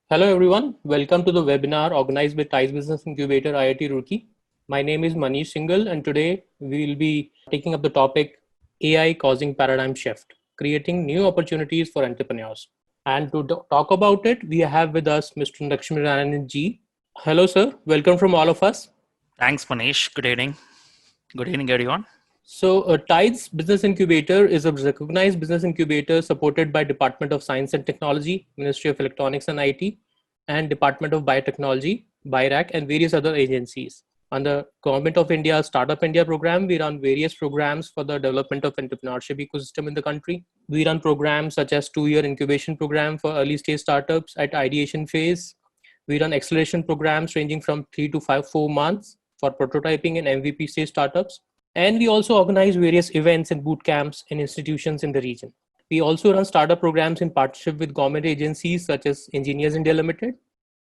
Hello everyone, welcome to the webinar organized by TIES Business Incubator IIT Roorkee. My name is Manish Singhal and today we will be taking up the topic AI causing paradigm shift, creating new opportunities for entrepreneurs. And to talk about it, we have with us Mr. Lakshminarayanan G. Hello sir, welcome from all of us. Thanks, Manish. Good evening. Good evening, everyone. So, TIDES Business Incubator is a recognized business incubator supported by Department of Science and Technology, Ministry of Electronics and IT, and Department of Biotechnology, BIRAC, and various other agencies. Under Government of India Startup India program, we run various programs for the development of entrepreneurship ecosystem in the country. We run programs such as 2-year incubation program for early stage startups at ideation phase. We run acceleration programs ranging from 3 to 4 months for prototyping and MVP stage startups. And we also organize various events and boot camps in institutions in the region. We also run startup programs in partnership with government agencies such as Engineers India Limited.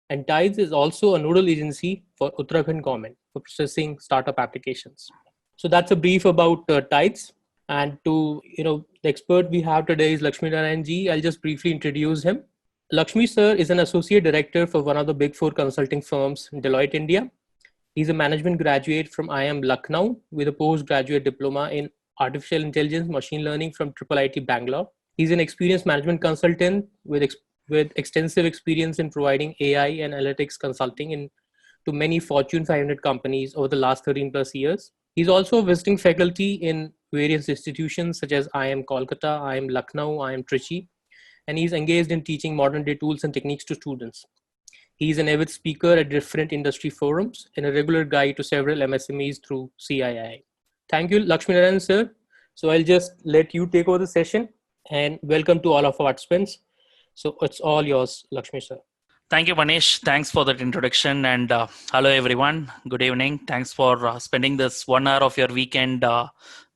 And TIDES is also a nodal agency for Uttarakhand government for processing startup applications. So that's a brief about TIDES. And the expert we have today is Lakshminarayanan Ji. I'll just briefly introduce him. Lakshmi sir is an associate director for one of the big four consulting firms, Deloitte India. He's a management graduate from IIM Lucknow with a postgraduate diploma in artificial intelligence machine learning from IIIT Bangalore. He's an experienced management consultant with extensive experience in providing AI and analytics consulting to many Fortune 500 companies over the last 13 plus years. He's also visiting faculty in various institutions such as IIM Kolkata, IIM Lucknow, IIM Trichy, and he's engaged in teaching modern day tools and techniques to students. He's an avid speaker at different industry forums and a regular guide to several MSMEs through CII. Thank you, Lakshminarayanan sir. So I'll just let you take over the session and welcome to all of our participants. So it's all yours, Lakshmi sir. Thank you, Manish. Thanks for that introduction. And hello, everyone. Good evening. Thanks for spending this 1 hour of your weekend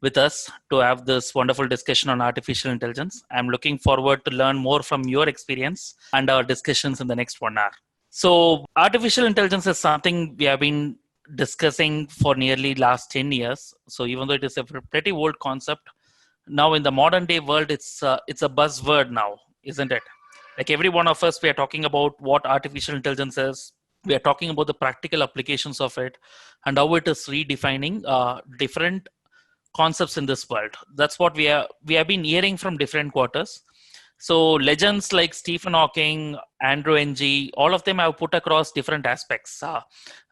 with us to have this wonderful discussion on artificial intelligence. I'm looking forward to learn more from your experience and our discussions in the next 1 hour. So artificial intelligence is something we have been discussing for nearly last 10 years. So even though it is a pretty old concept, now in the modern day world, it's a buzzword now, isn't it? Like every one of us, we are talking about what artificial intelligence is. We are talking about the practical applications of it and how it is redefining different concepts in this world. That's what we have been hearing from different quarters. So legends like Stephen Hawking, Andrew Ng, all of them have put across different aspects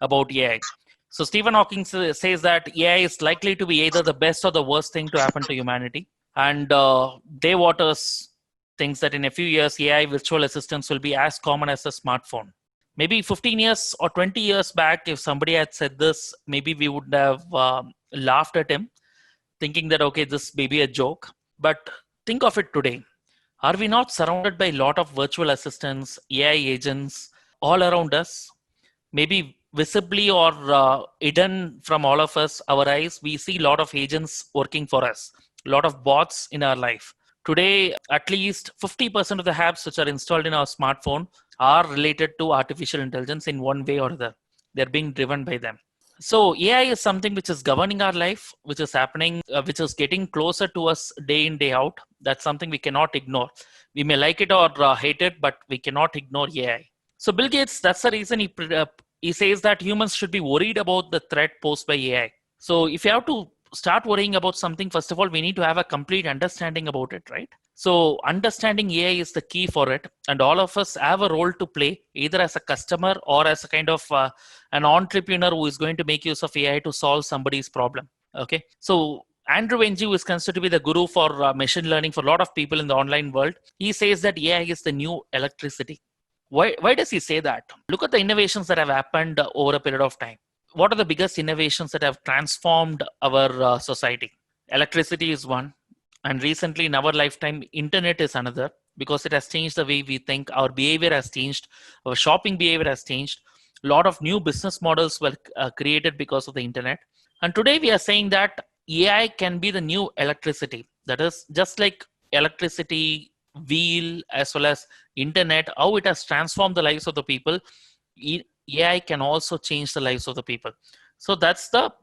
about AI. So Stephen Hawking says that AI is likely to be either the best or the worst thing to happen to humanity. And Dave Waters thinks that in a few years, AI virtual assistants will be as common as a smartphone. Maybe 15 years or 20 years back, if somebody had said this, maybe we would have laughed at him, thinking that, okay, this may be a joke. But think of it today. Are we not surrounded by a lot of virtual assistants, AI agents all around us? Maybe visibly or hidden from all of us, our eyes, we see a lot of agents working for us, a lot of bots in our life. Today, at least 50% of the apps which are installed in our smartphone are related to artificial intelligence in one way or other. They're being driven by them. So AI is something which is governing our life, which is happening, which is getting closer to us day in, day out. That's something we cannot ignore. We may like it or hate it, but we cannot ignore AI. So Bill Gates, that's the reason he says that humans should be worried about the threat posed by AI. So if you have to start worrying about something, first of all, we need to have a complete understanding about it, right? So understanding AI is the key for it. And all of us have a role to play, either as a customer or as a kind of an entrepreneur who is going to make use of AI to solve somebody's problem. Okay. So Andrew Ng, who is considered to be the guru for machine learning for a lot of people in the online world, he says that AI is the new electricity. Why does he say that? Look at the innovations that have happened over a period of time. What are the biggest innovations that have transformed our society? Electricity is one. And recently in our lifetime, internet is another, because it has changed the way we think. Our behavior has changed. Our shopping behavior has changed. A lot of new business models were created because of the internet. And today we are saying that AI can be the new electricity. That is just like electricity, wheel, as well as internet, how it has transformed the lives of the people. AI can also change the lives of the people. So that's the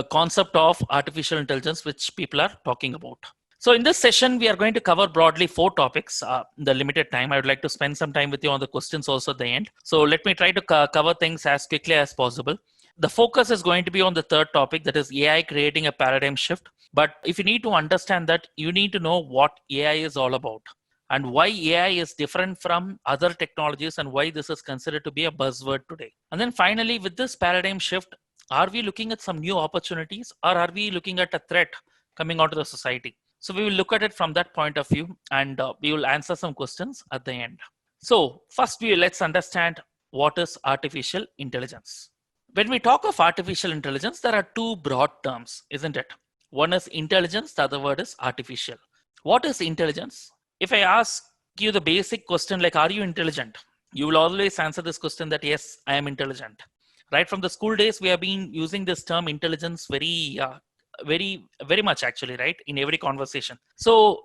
concept of artificial intelligence which people are talking about. So in this session, we are going to cover broadly 4 topics. In the limited time, I would like to spend some time with you on the questions also at the end. So let me try to cover things as quickly as possible. The focus is going to be on the third topic, that is AI creating a paradigm shift. But if you need to understand that, you need to know what AI is all about and why AI is different from other technologies and why this is considered to be a buzzword today. And then finally, with this paradigm shift, are we looking at some new opportunities or are we looking at a threat coming onto the society? So we will look at it from that point of view, and we will answer some questions at the end. So first, let's understand what is artificial intelligence. When we talk of artificial intelligence, there are 2 broad terms, isn't it? One is intelligence, the other word is artificial. What is intelligence? If I ask you the basic question like, are you intelligent? You will always answer this question that yes, I am intelligent. Right from the school days, we have been using this term intelligence very much actually, right, in every conversation. So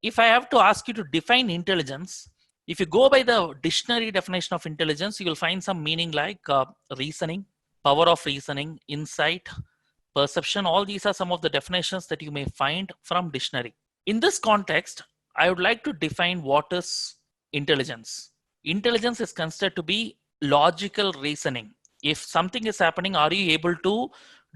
if I have to ask you to define intelligence, if you go by the dictionary definition of intelligence, you will find some meaning like reasoning, power of reasoning, insight, perception. All these are some of the definitions that you may find from dictionary. In this context, I would like to define what is intelligence. Intelligence is considered to be logical reasoning. If something is happening, are you able to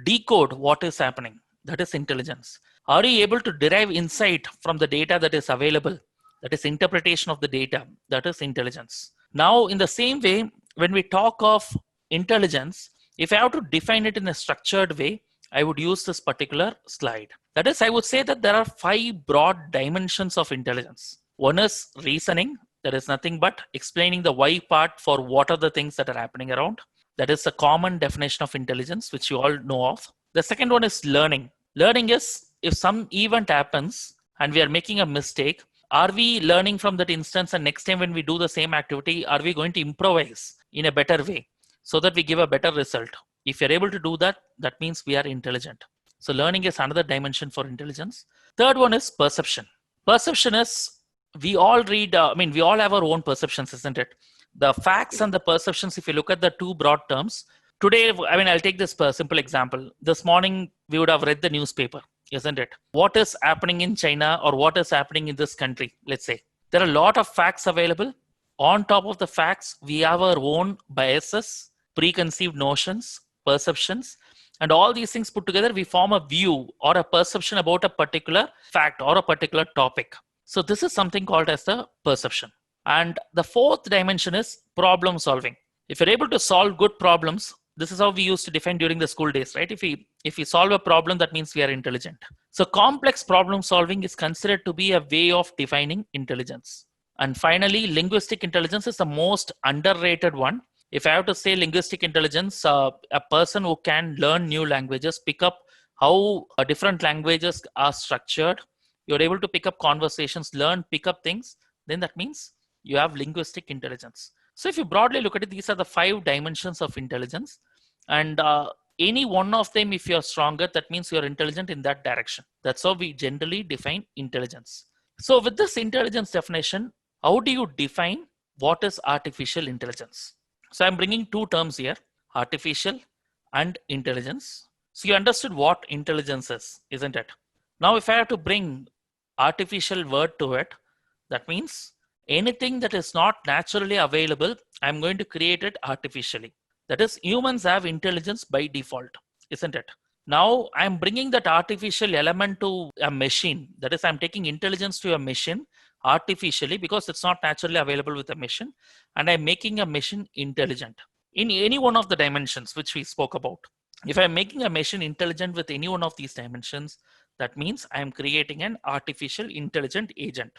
decode what is happening? That is intelligence. Are you able to derive insight from the data that is available? That is interpretation of the data. That is intelligence. Now, in the same way, when we talk of intelligence, if I have to define it in a structured way, I would use this particular slide. That is, I would say that there are 5 broad dimensions of intelligence. One is reasoning. That is nothing but explaining the why part for what are the things that are happening around. That is a common definition of intelligence, which you all know of. The second one is learning. Learning is if some event happens and we are making a mistake, are we learning from that instance, and next time when we do the same activity, are we going to improvise in a better way so that we give a better result? If you're able to do that, that means we are intelligent. So learning is another dimension for intelligence. Third one is perception. Perception is we all we all have our own perceptions, isn't it? The facts and the perceptions, if you look at the 2 broad terms, today, I'll take this simple example. This morning, we would have read the newspaper, isn't it? What is happening in China or what is happening in this country, let's say. There are a lot of facts available. On top of the facts, we have our own biases, preconceived notions, perceptions, and all these things put together, we form a view or a perception about a particular fact or a particular topic. So this is something called as the perception. And the 4th dimension is problem solving. If you're able to solve good problems, this is how we used to define during the school days, right? If we solve a problem, that means we are intelligent. So complex problem solving is considered to be a way of defining intelligence. And finally, linguistic intelligence is the most underrated one. If I have to say linguistic intelligence, a person who can learn new languages, pick up how different languages are structured, you're able to pick up conversations, pick up things, then that means you have linguistic intelligence. So if you broadly look at it, these are the 5 dimensions of intelligence. And any one of them, if you're stronger, that means you're intelligent in that direction. That's how we generally define intelligence. So with this intelligence definition, how do you define what is artificial intelligence? So I'm bringing 2 terms here, artificial and intelligence. So you understood what intelligence is, isn't it? Now, if I have to bring artificial word to it, that means anything that is not naturally available, I'm going to create it artificially. That is, humans have intelligence by default, isn't it? Now I'm bringing that artificial element to a machine. That is, I'm taking intelligence to a machine artificially because it's not naturally available with a machine. And I'm making a machine intelligent in any one of the dimensions which we spoke about. If I'm making a machine intelligent with any one of these dimensions, that means I'm creating an artificial intelligent agent.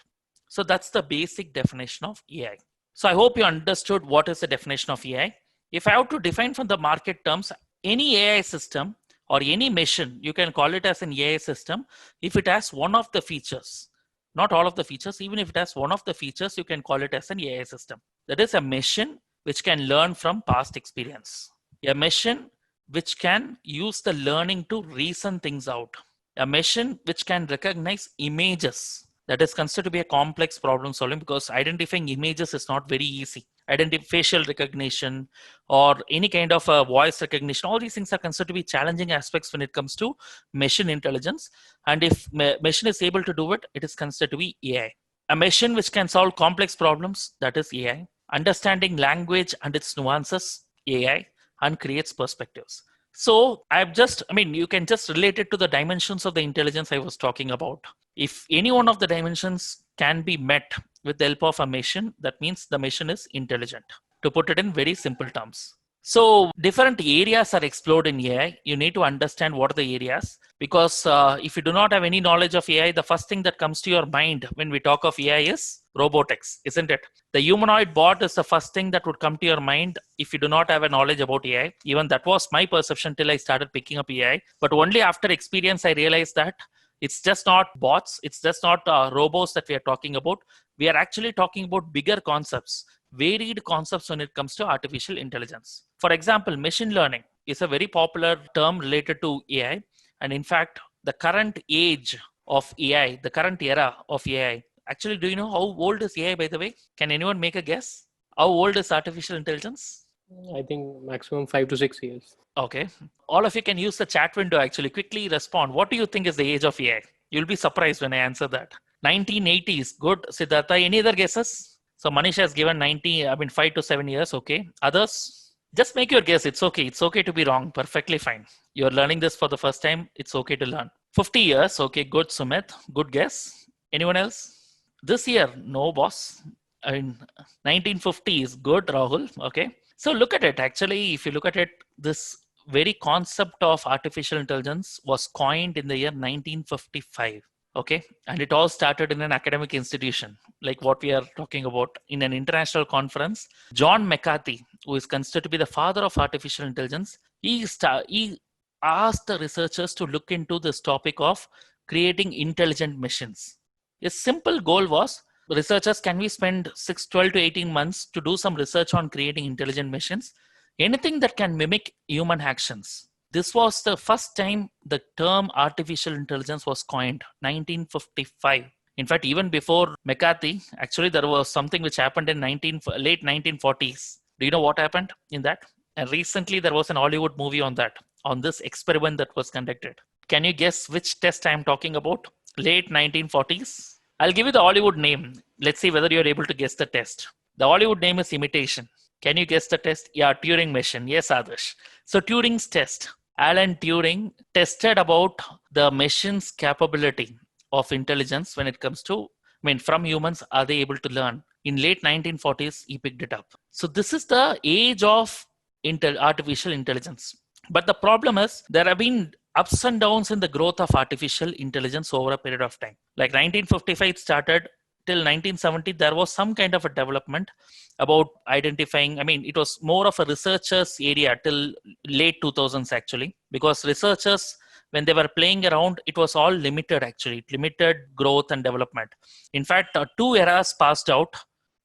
So that's the basic definition of AI. So I hope you understood what is the definition of AI. If I have to define from the market terms, any AI system or any machine, you can call it as an AI system if it has one of the features. Not all of the features, even if it has one of the features, you can call it as an AI system. That is a machine which can learn from past experience. A machine which can use the learning to reason things out. A machine which can recognize images. That is considered to be a complex problem solving because identifying images is not very easy. facial recognition, or any kind of voice recognition. All these things are considered to be challenging aspects when it comes to machine intelligence. And if machine is able to do it, it is considered to be AI. A machine which can solve complex problems, that is AI. Understanding language and its nuances, AI, and creates perspectives. So you can just relate it to the dimensions of the intelligence I was talking about. If any one of the dimensions can be met with the help of a machine, that means the machine is intelligent, to put it in very simple terms. So different areas are explored in AI. You need to understand what are the areas, because if you do not have any knowledge of AI, the first thing that comes to your mind when we talk of AI is robotics, isn't it? The humanoid bot is the first thing that would come to your mind if you do not have a knowledge about AI. Even that was my perception till I started picking up AI. But only after experience, I realized that it's just not bots, it's just not robots that we are talking about. We are actually talking about bigger concepts, varied concepts when it comes to artificial intelligence. For example, machine learning is a very popular term related to AI. And in fact, the current age of AI, the current era of AI, actually, do you know how old is AI, by the way? Can anyone make a guess? How old is artificial intelligence? I think maximum 5 to 6 years. Okay. All of you can use the chat window, actually. Quickly respond. What do you think is the age of AI? You'll be surprised when I answer that. 1980s. Good. Siddhartha, any other guesses? So Manish has given 5 to 7 years. Okay. Others? Just make your guess. It's okay. It's okay to be wrong. Perfectly fine. You're learning this for the first time. It's okay to learn. 50 years. Okay. Good, Sumit. Good guess. Anyone else? This year, no, boss. 1950 is good, Rahul. Okay. So look at it. Actually, if you look at it, this very concept of artificial intelligence was coined in the year 1955. Okay. And it all started in an academic institution, like what we are talking about, in an international conference. John McCarthy, who is considered to be the father of artificial intelligence, he asked the researchers to look into this topic of creating intelligent machines. A simple goal was, researchers, can we spend 12 to 18 months to do some research on creating intelligent machines? Anything that can mimic human actions. This was the first time the term artificial intelligence was coined, 1955. In fact, even before McCarthy, actually there was something which happened in late 1940s. Do you know what happened in that? And recently there was an Hollywood movie on that, on this experiment that was conducted. Can you guess which test I'm talking about? Late 1940s. I'll give you the Hollywood name. Let's see whether you're able to guess the test. The Hollywood name is Imitation. Can you guess the test? Yeah, Turing machine. Yes, Adarsh. So Turing's test. Alan Turing tested about the machine's capability of intelligence when it comes to, from humans, are they able to learn? In late 1940s, he picked it up. So this is the age of artificial intelligence. But the problem is, there have been ups and downs in the growth of artificial intelligence over a period of time. Like 1955 it started, till 1970 there was some kind of a development about identifying. It was more of a researchers area till late 2000s actually, because researchers, when they were playing around, it was all limited actually, limited growth and development. In fact, 2 eras passed out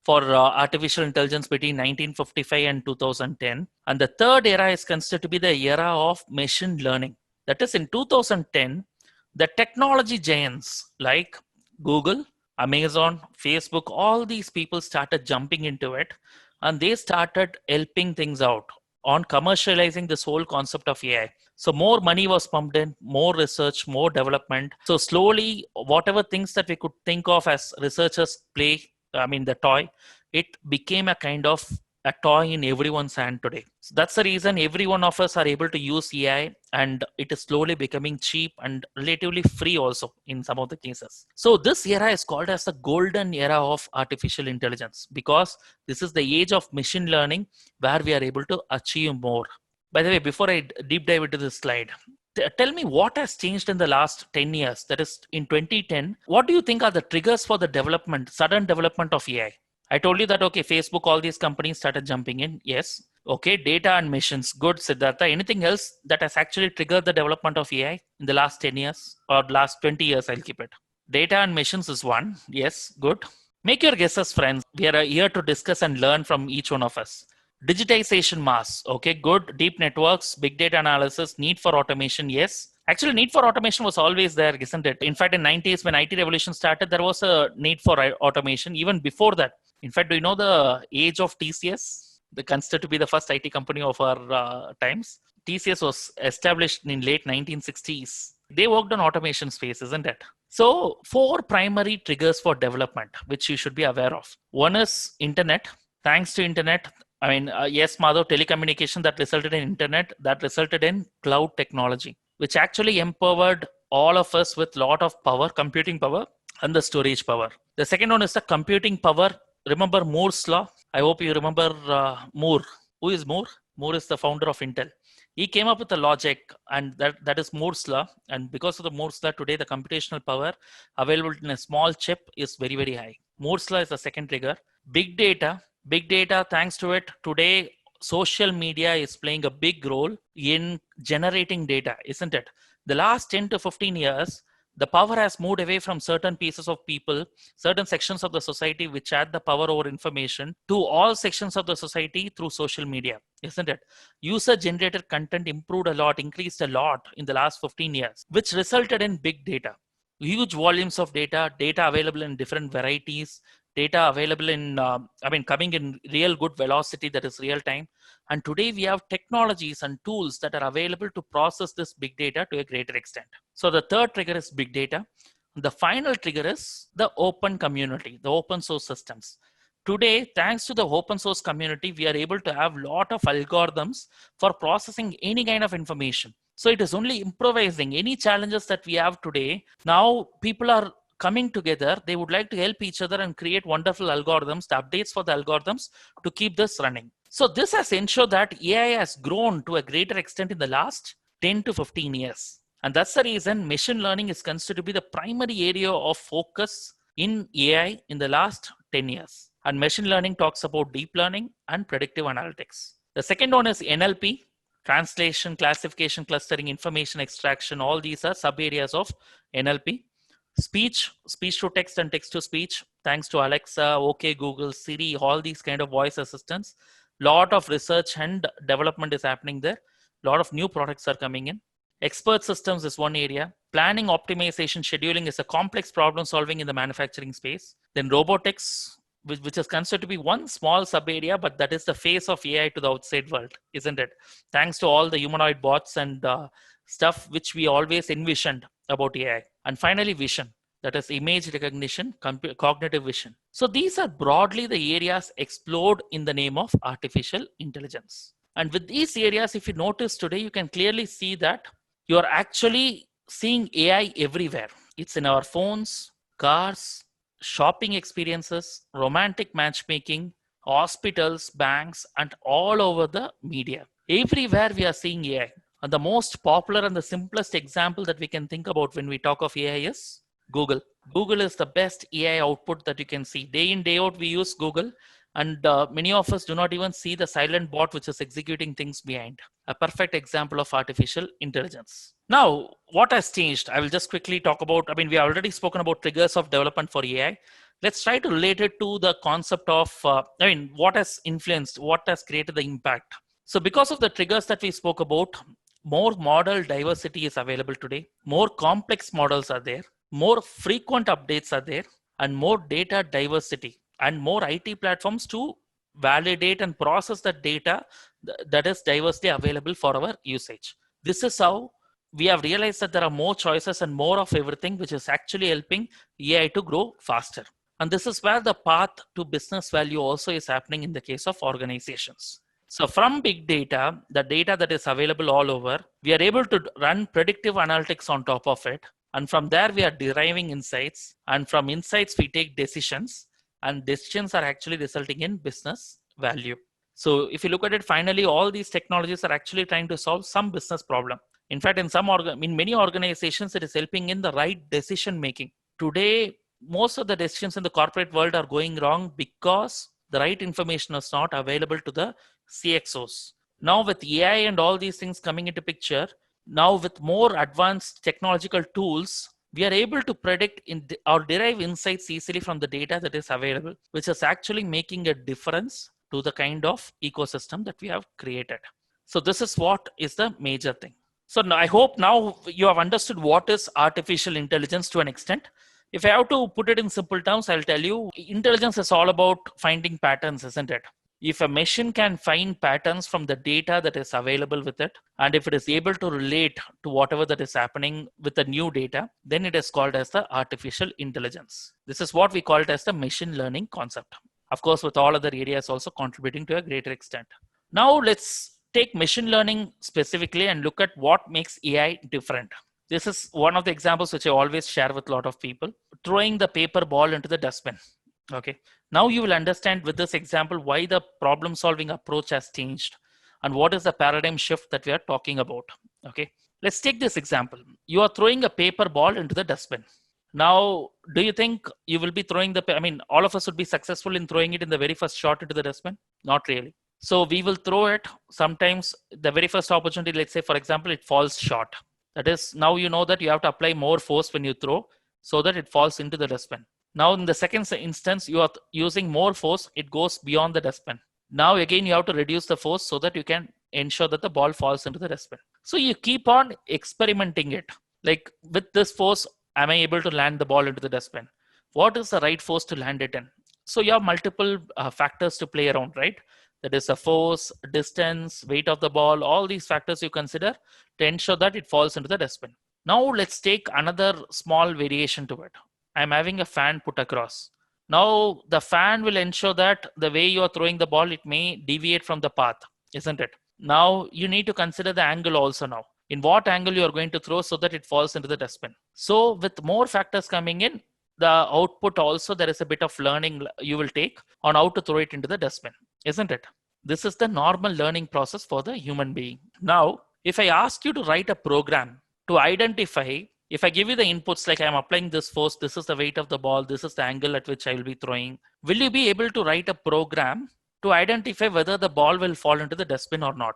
for artificial intelligence between 1955 and 2010. And the third era is considered to be the era of machine learning. That is, in 2010, the technology giants like Google, Amazon, Facebook, all these people started jumping into it, and they started helping things out on commercializing this whole concept of AI. So more money was pumped in, more research, more development. So slowly, whatever things that we could think of as researchers play, the toy, it became a kind of a toy in everyone's hand today. So that's the reason every one of us are able to use AI, and it is slowly becoming cheap and relatively free also in some of the cases. So this era is called as the golden era of artificial intelligence, because this is the age of machine learning where we are able to achieve more. By the way, before I deep dive into this slide, tell me what has changed in the last 10 years. That is, in 2010, what do you think are the triggers for the sudden development of AI? I told you that, okay, Facebook, all these companies started jumping in. Yes. Okay, data and machines. Good, Siddhartha. Anything else that has actually triggered the development of AI in the last 10 years or last 20 years? I'll keep it. Data and machines is one. Yes, good. Make your guesses, friends. We are here to discuss and learn from each one of us. Digitization mass. Okay, good. Deep networks, big data analysis, need for automation. Yes. Actually, need for automation was always there, isn't it? In fact, in 90s, when IT revolution started, there was a need for automation. Even before that, In fact, do you know the age of TCS? They considered to be the first IT company of our times. TCS was established in late 1960s. They worked on automation space, isn't it? So 4 primary triggers for development, which you should be aware of. One is internet. Thanks to internet, yes, Madhav, telecommunication that resulted in internet, that resulted in cloud technology, which actually empowered all of us with lot of power, computing power, and the storage power. The second one is the computing power. Remember Moore's law? I hope you remember Moore. Who is Moore? Moore is the founder of Intel. He came up with a logic, and that is Moore's law. And because of the Moore's law, today the computational power available in a small chip is very, very high. Moore's law is the second trigger. Big data, thanks to it, today social media is playing a big role in generating data, isn't it? The last 10 to 15 years, the power has moved away from certain pieces of people, certain sections of the society which had the power over information, to all sections of the society through social media, isn't it? User generated content improved a lot, increased a lot in the last 15 years, which resulted in big data. Huge volumes of data available in different varieties, data available in, coming in real good velocity, that is real time. And today we have technologies and tools that are available to process this big data to a greater extent. So the third trigger is big data. The final trigger is the open community, the open source systems. Today, thanks to the open source community, we are able to have a lot of algorithms for processing any kind of information. So it is only improvising any challenges that we have today. Now people are coming together. They would like to help each other and create wonderful algorithms, the updates for the algorithms to keep this running. So this has ensured that AI has grown to a greater extent in the last 10 to 15 years. And that's the reason machine learning is considered to be the primary area of focus in AI in the last 10 years. And machine learning talks about deep learning and predictive analytics. The second one is NLP, translation, classification, clustering, information extraction. All these are sub areas of NLP. Speech to text and text to speech, thanks to Alexa, OK Google, Siri, all these kind of voice assistants. Lot of research and development is happening there. Lot of new products are coming in. Expert systems is one area. Planning, optimization, scheduling is a complex problem solving in the manufacturing space. Then robotics, which is considered to be one small sub area, but that is the face of AI to the outside world, isn't it? Thanks to all the humanoid bots and stuff which we always envisioned about AI. And finally, vision, that is image recognition, cognitive vision. So these are broadly the areas explored in the name of artificial intelligence. And with these areas, if you notice today, you can clearly see that you are actually seeing AI everywhere. It's in our phones, cars, shopping experiences, romantic matchmaking, hospitals, banks, and all over the media. Everywhere we are seeing AI. And the most popular and the simplest example that we can think about when we talk of AI is Google. Google is the best AI output that you can see. Day in, day out, we use Google. And many of us do not even see the silent bot which is executing things behind. A perfect example of artificial intelligence. Now, what has changed? I will just quickly talk about, we have already spoken about triggers of development for AI. Let's try to relate it to the concept of, what has influenced, what has created the impact. So because of the triggers that we spoke about, more model diversity is available today. More complex models are there. More frequent updates are there. And more data diversity. And more IT platforms to validate and process the data that is diversely available for our usage. This is how we have realized that there are more choices and more of everything, which is actually helping AI to grow faster. And this is where the path to business value also is happening in the case of organizations. So from big data, the data that is available all over, we are able to run predictive analytics on top of it. And from there, we are deriving insights. And from insights, we take decisions. And decisions are actually resulting in business value. So if you look at it, finally, all these technologies are actually trying to solve some business problem. In fact, in many organizations, it is helping in the right decision making. Today, most of the decisions in the corporate world are going wrong because the right information is not available to the CXOs. Now with AI and all these things coming into picture, now with more advanced technological tools, we are able to predict or derive insights easily from the data that is available, which is actually making a difference to the kind of ecosystem that we have created. So this is what is the major thing. So I hope now you have understood what is artificial intelligence to an extent. If I have to put it in simple terms, I'll tell you intelligence is all about finding patterns, isn't it? If a machine can find patterns from the data that is available with it, and if it is able to relate to whatever that is happening with the new data, then it is called as the artificial intelligence. This is what we call it as the machine learning concept. Of course, with all other areas also contributing to a greater extent. Now let's take machine learning specifically and look at what makes AI different. This is one of the examples which I always share with a lot of people. Throwing the paper ball into the dustbin. Okay. Now you will understand with this example why the problem solving approach has changed and what is the paradigm shift that we are talking about. Okay. Let's take this example. You are throwing a paper ball into the dustbin. Now, do you think you will be throwing all of us would be successful in throwing it in the very first shot into the dustbin? Not really. So we will throw it sometimes the very first opportunity, let's say, for example, it falls short. That is, now you know that you have to apply more force when you throw so that it falls into the dustbin. Now, in the second instance, you are using more force, it goes beyond the dustbin. Now, again, you have to reduce the force so that you can ensure that the ball falls into the dustbin. So you keep on experimenting it. Like with this force, am I able to land the ball into the dustbin? What is the right force to land it in? So you have multiple factors to play around, right? That is a force, distance, weight of the ball, all these factors you consider to ensure that it falls into the dustbin. Now let's take another small variation to it. I'm having a fan put across. Now the fan will ensure that the way you are throwing the ball, it may deviate from the path, isn't it? Now you need to consider the angle also now. In what angle you are going to throw so that it falls into the dustbin. So with more factors coming in, the output also, there is a bit of learning you will take on how to throw it into the dustbin, isn't it? This is the normal learning process for the human being. Now, if I ask you to write a program to identify, if I give you the inputs like I'm applying this force, this is the weight of the ball, this is the angle at which I will be throwing, will you be able to write a program to identify whether the ball will fall into the dustbin or not?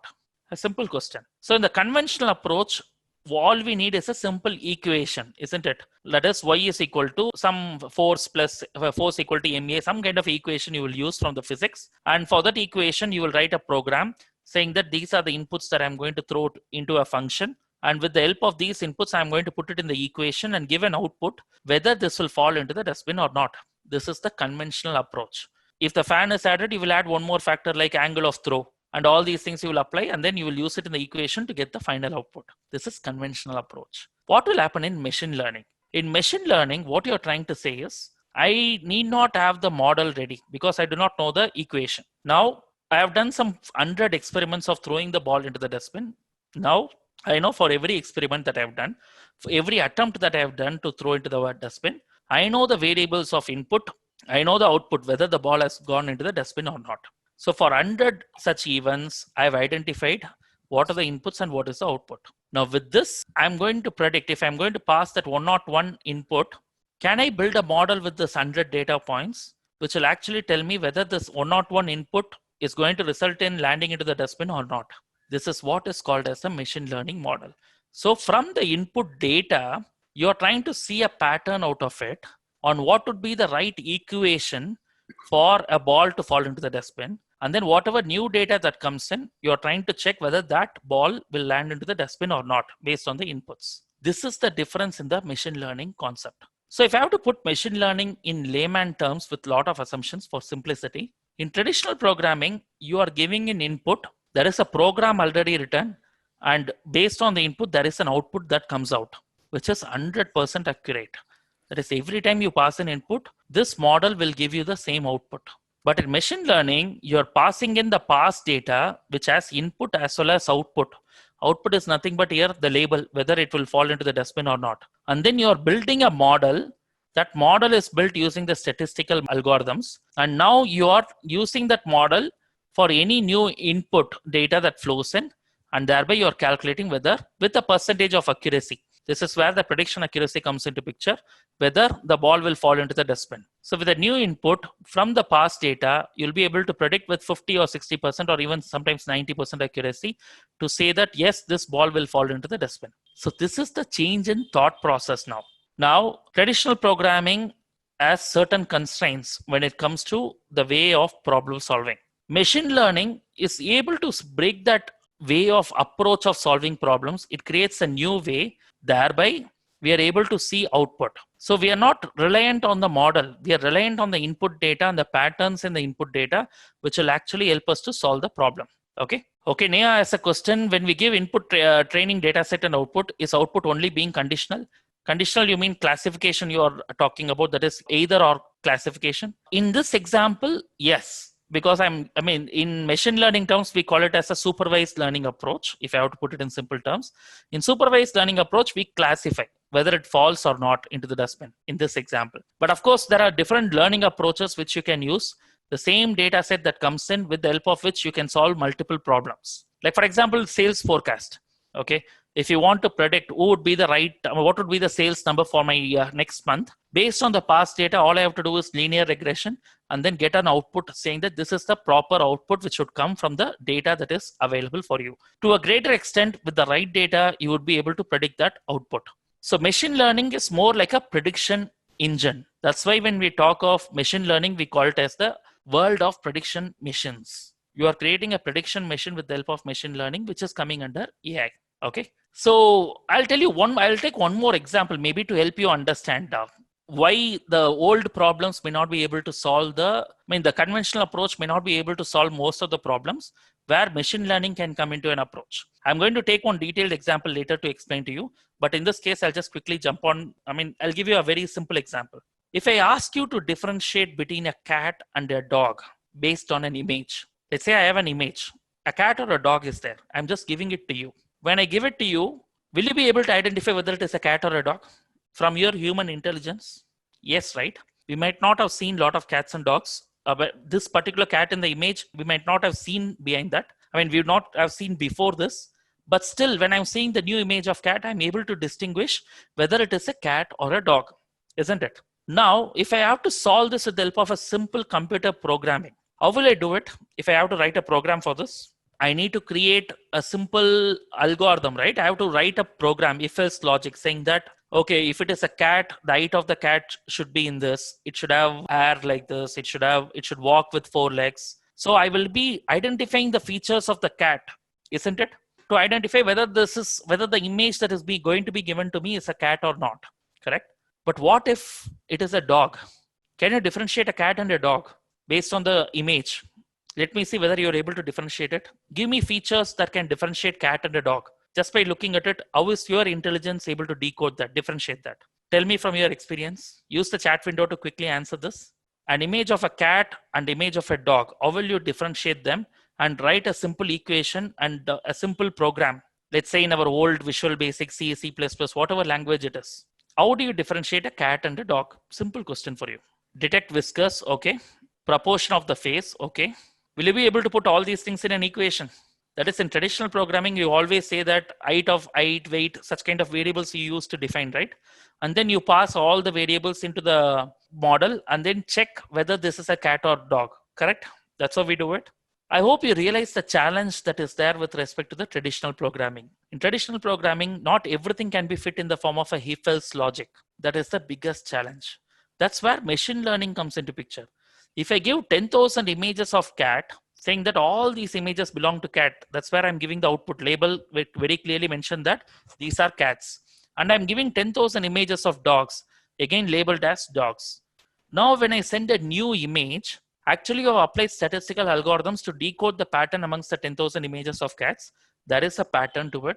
A simple question. So in the conventional approach, all we need is a simple equation, isn't it? That is, y is equal to some force plus force equal to ma, some kind of equation you will use from the physics. And for that equation, you will write a program saying that these are the inputs that I'm going to throw into a function. And with the help of these inputs, I'm going to put it in the equation and give an output, whether this will fall into the dustbin or not. This is the conventional approach. If the fan is added, you will add one more factor like angle of throw. And all these things you will apply, and then you will use it in the equation to get the final output. This is conventional approach. What will happen in machine learning? In machine learning, what you're trying to say is, I need not have the model ready because I do not know the equation. Now, I have done some 100 experiments of throwing the ball into the dustbin. Now, I know for every experiment that I have done, for every attempt that I have done to throw into the dustbin, I know the variables of input. I know the output, whether the ball has gone into the dustbin or not. So for 100 such events, I've identified what are the inputs and what is the output. Now with this, I'm going to predict if I'm going to pass that 101 input, can I build a model with this 100 data points, which will actually tell me whether this 101 input is going to result in landing into the dustbin or not. This is what is called as a machine learning model. So from the input data, you're trying to see a pattern out of it on what would be the right equation for a ball to fall into the dustbin. And then whatever new data that comes in, you're trying to check whether that ball will land into the dustbin or not based on the inputs. This is the difference in the machine learning concept. So if I have to put machine learning in layman terms with a lot of assumptions for simplicity, in traditional programming, you are giving an input. There is a program already written, and based on the input, there is an output that comes out, which is 100% accurate. That is, every time you pass an input, this model will give you the same output. But in machine learning, you're passing in the past data, which has input as well as output. Output is nothing but here the label, whether it will fall into the dustbin or not. And then you're building a model. That model is built using the statistical algorithms. And now you are using that model for any new input data that flows in. And thereby you're calculating whether with a percentage of accuracy. This is where the prediction accuracy comes into picture, whether the ball will fall into the dustbin. So with a new input from the past data, you'll be able to predict with 50 or 60% or even sometimes 90% accuracy to say that, yes, this ball will fall into the dustbin. So this is the change in thought process now. Now, traditional programming has certain constraints when it comes to the way of problem solving. Machine learning is able to break that way of approach of solving problems. It creates a new way. Thereby, we are able to see output. So we are not reliant on the model. We are reliant on the input data and the patterns in the input data, which will actually help us to solve the problem. Okay. Okay, Neha, as a question, when we give input training data set and output, is output only being conditional? Conditional, you mean classification you are talking about, that is either or classification? In this example, yes, because in machine learning terms, we call it as a supervised learning approach, if I have to put it in simple terms. In supervised learning approach, we classify whether it falls or not into the dustbin in this example. But of course, there are different learning approaches which you can use. The same data set that comes in, with the help of which you can solve multiple problems. Like for example, sales forecast. Okay, if you want to predict what would be the sales number for my next month, based on the past data, all I have to do is linear regression and then get an output saying that this is the proper output which should come from the data that is available for you. To a greater extent, with the right data, you would be able to predict that output. So machine learning is more like a prediction engine. That's why when we talk of machine learning, we call it as the world of prediction machines. You are creating a prediction machine with the help of machine learning, which is coming under AI. Okay. So I'll take one more example, maybe to help you understand why the old problems may not be able to solve the conventional approach may not be able to solve most of the problems, where machine learning can come into an approach. I'm going to take one detailed example later to explain to you. But in this case, I'll just quickly jump on. I'll give you a very simple example. If I ask you to differentiate between a cat and a dog based on an image, let's say I have an image, a cat or a dog is there. I'm just giving it to you. When I give it to you, will you be able to identify whether it is a cat or a dog from your human intelligence? Yes, right? We might not have seen a lot of cats and dogs. But this particular cat in the image, we might not have seen behind that. We would not have seen before this. But still, when I'm seeing the new image of cat, I'm able to distinguish whether it is a cat or a dog, isn't it? Now, if I have to solve this with the help of a simple computer programming, how will I do it? If I have to write a program for this, I need to create a simple algorithm, right? I have to write a program, if-else logic, saying that, okay, if it is a cat, the height of the cat should be in this. It should have hair like this. It should walk with 4 legs. So I will be identifying the features of the cat, isn't it? To identify whether the image that is going to be given to me is a cat or not, correct? But what if it is a dog? Can you differentiate a cat and a dog based on the image? Let me see whether you're able to differentiate it. Give me features that can differentiate cat and a dog. Just by looking at it, how is your intelligence able to decode that, differentiate that? Tell me from your experience. Use the chat window to quickly answer this. An image of a cat and image of a dog, how will you differentiate them and write a simple equation and a simple program? Let's say in our old Visual Basic, C, C++, whatever language it is. How do you differentiate a cat and a dog? Simple question for you. Detect whiskers, okay. Proportion of the face, okay. Will you be able to put all these things in an equation? That is, in traditional programming, you always say that height, weight, such kind of variables you use to define, right? And then you pass all the variables into the model and then check whether this is a cat or dog, correct? That's how we do it. I hope you realize the challenge that is there with respect to the traditional programming. In traditional programming, not everything can be fit in the form of a if-else logic. That is the biggest challenge. That's where machine learning comes into picture. If I give 10,000 images of cat, saying that all these images belong to cat, that's where I'm giving the output label, which very clearly mentioned that these are cats. And I'm giving 10,000 images of dogs, again labeled as dogs. Now, when I send a new image, actually you have applied statistical algorithms to decode the pattern amongst the 10,000 images of cats. There is a pattern to it.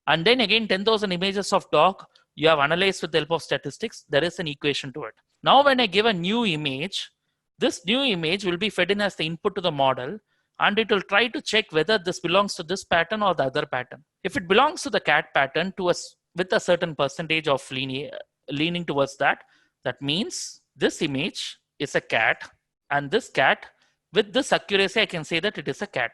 And then again, 10,000 images of dog, you have analyzed with the help of statistics. There is an equation to it. Now, when I give a new image, this new image will be fed in as the input to the model, and it will try to check whether this belongs to this pattern or the other pattern. If it belongs to the cat pattern with a certain percentage of leaning towards that, that means this image is a cat, and this cat, with this accuracy, I can say that it is a cat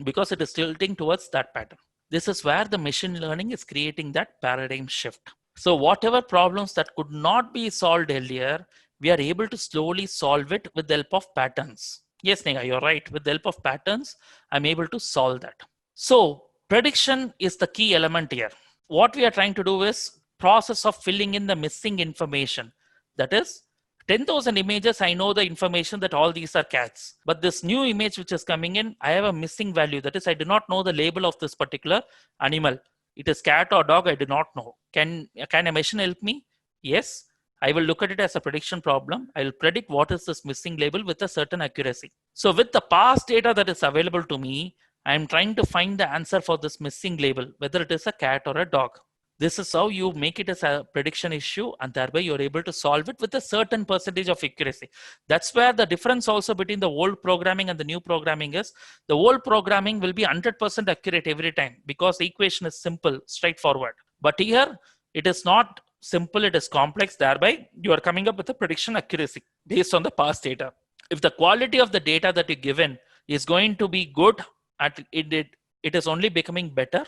because it is tilting towards that pattern. This is where the machine learning is creating that paradigm shift. So whatever problems that could not be solved earlier, we are able to slowly solve it with the help of patterns. Yes, Neha, you're right. With the help of patterns, I'm able to solve that. So prediction is the key element here. What we are trying to do is process of filling in the missing information. That is, 10,000 images, I know the information that all these are cats. But this new image which is coming in, I have a missing value. That is, I do not know the label of this particular animal. It is cat or dog, I do not know. Can a machine help me? Yes. I will look at it as a prediction problem. I will predict what is this missing label with a certain accuracy. So with the past data that is available to me, I'm trying to find the answer for this missing label, whether it is a cat or a dog. This is how you make it as a prediction issue, and thereby you're able to solve it with a certain percentage of accuracy. That's where the difference also between the old programming and the new programming is. The old programming will be 100% accurate every time because the equation is simple, straightforward. But here, it is not simple, it is complex. Thereby, you are coming up with a prediction accuracy based on the past data. If the quality of the data that you given is going to be good, it is only becoming better.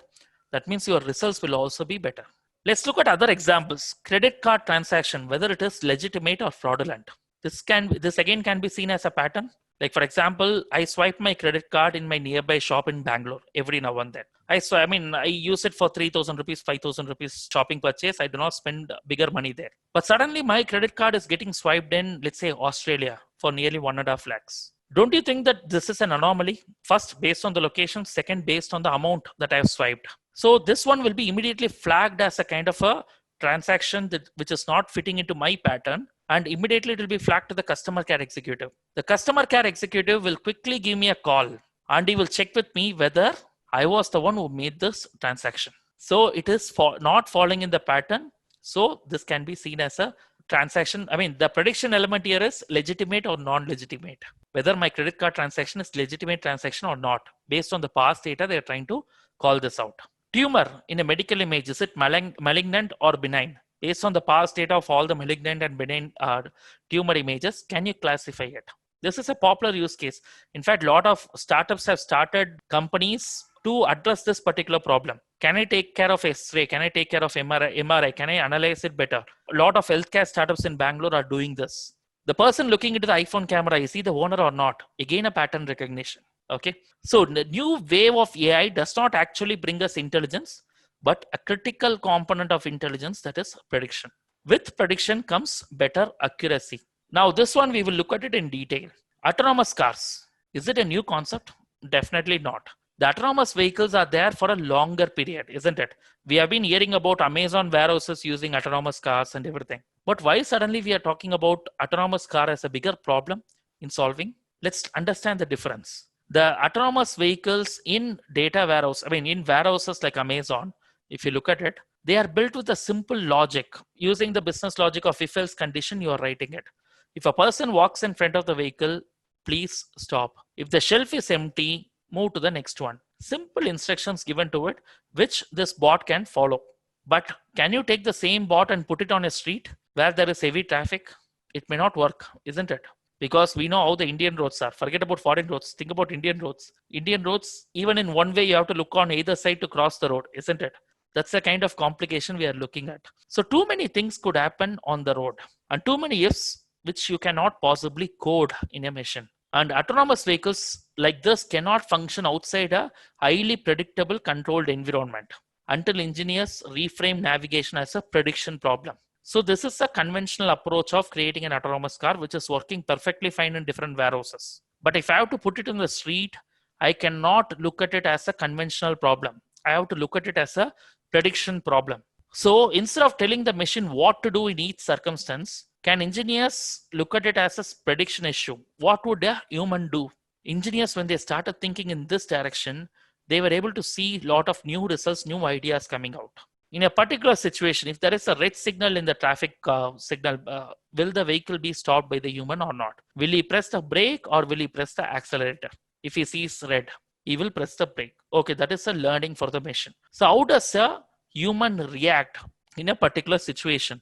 That means your results will also be better. Let's look at other examples. Credit card transaction, whether it is legitimate or fraudulent. This again can be seen as a pattern. Like for example, I swipe my credit card in my nearby shop in Bangalore every now and then. I use it for 3,000 rupees, 5,000 rupees shopping purchase. I do not spend bigger money there. But suddenly my credit card is getting swiped in, let's say Australia, for nearly 1.5 lakhs. Don't you think that this is an anomaly? First, based on the location. Second, based on the amount that I have swiped. So this one will be immediately flagged as a kind of a transaction which is not fitting into my pattern, and immediately it will be flagged to the customer care executive. The customer care executive will quickly give me a call and he will check with me whether I was the one who made this transaction. So it is not falling in the pattern. So this can be seen as a transaction. The prediction element here is legitimate or non-legitimate. Whether my credit card transaction is legitimate transaction or not. Based on the past data, they are trying to call this out. Tumor in a medical image, is it malignant or benign? Based on the past data of all the malignant and benign tumor images, can you classify it? This is a popular use case. In fact, a lot of startups have started companies to address this particular problem. Can I take care of X-ray? Can I take care of MRI? Can I analyze it better? A lot of healthcare startups in Bangalore are doing this. The person looking into the iPhone camera, is he the owner or not? Again, a pattern recognition. Okay, so the new wave of AI does not actually bring us intelligence, but a critical component of intelligence, that is prediction. With prediction comes better accuracy. Now, this one we will look at it in detail. Autonomous cars. Is it a new concept? Definitely not. The autonomous vehicles are there for a longer period, isn't it? We have been hearing about Amazon warehouses using autonomous cars and everything. But why suddenly we are talking about autonomous car as a bigger problem in solving? Let's understand the difference. The autonomous vehicles in data warehouse, in warehouses like Amazon, if you look at it, they are built with a simple logic. Using the business logic of if else condition, you are writing it. If a person walks in front of the vehicle, please stop. If the shelf is empty, move to the next one. Simple instructions given to it, which this bot can follow. But can you take the same bot and put it on a street where there is heavy traffic? It may not work, isn't it? Because we know how the Indian roads are. Forget about foreign roads. Think about Indian roads. Indian roads, even in one way, you have to look on either side to cross the road, isn't it? That's the kind of complication we are looking at. So too many things could happen on the road, and too many ifs which you cannot possibly code in a machine. And autonomous vehicles like this cannot function outside a highly predictable controlled environment until engineers reframe navigation as a prediction problem. So this is a conventional approach of creating an autonomous car, which is working perfectly fine in different warehouses. But if I have to put it in the street, I cannot look at it as a conventional problem. I have to look at it as a prediction problem. So instead of telling the machine what to do in each circumstance, can engineers look at it as a prediction issue? What would a human do? Engineers, when they started thinking in this direction, they were able to see a lot of new results, new ideas coming out. In a particular situation, if there is a red signal in the traffic signal, will the vehicle be stopped by the human or not? Will he press the brake or will he press the accelerator? If he sees red, he will press the brake. Okay, that is a learning for the machine. So how does a human react in a particular situation?